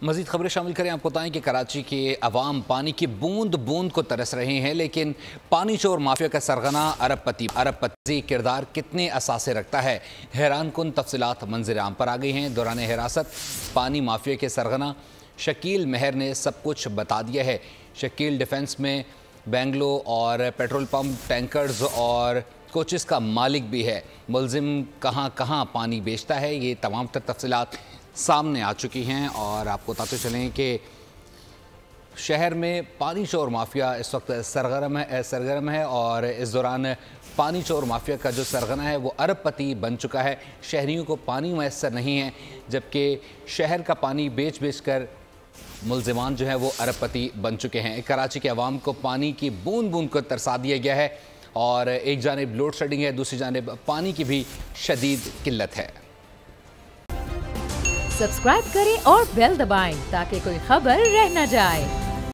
मज़ीद खबरें शामिल करें। आपको बताएं कि कराची के अवाम पानी की बूंद बूंद को तरस रहे हैं, लेकिन पानी चोर माफिया का सरगना अरबपति किरदार कितने असासे रखता है। हैरान कुन तफसीलात मंजर आम पर आ गई हैं। दौरान हिरासत पानी माफिया के सरगना शकील महर ने सब कुछ बता दिया है। शकील डिफेंस में बेंगलो और पेट्रोल पंप, टैंकर्स और कोचेस का मालिक भी है। मुलजिम कहाँ कहाँ पानी बेचता है, ये तमाम तफसीलात सामने आ चुकी हैं। और आपको बताते चलें कि शहर में पानी चोर माफिया इस वक्त सरगर्म है और इस दौरान पानी चोर माफिया का जो सरगना है वो अरबपति बन चुका है। शहरियों को पानी मैसर नहीं है, जबकि शहर का पानी बेच बेच कर मुलजिमान जो है वो अरबपति बन चुके हैं। कराची के अवाम को पानी की बूंद बूंद को तरसा दिया गया है और एक जानिब लोड शेडिंग है, दूसरी जानिब पानी की भी शदीद किल्लत है। सब्सक्राइब करें और बेल दबाएं ताकि कोई खबर रह न जाए।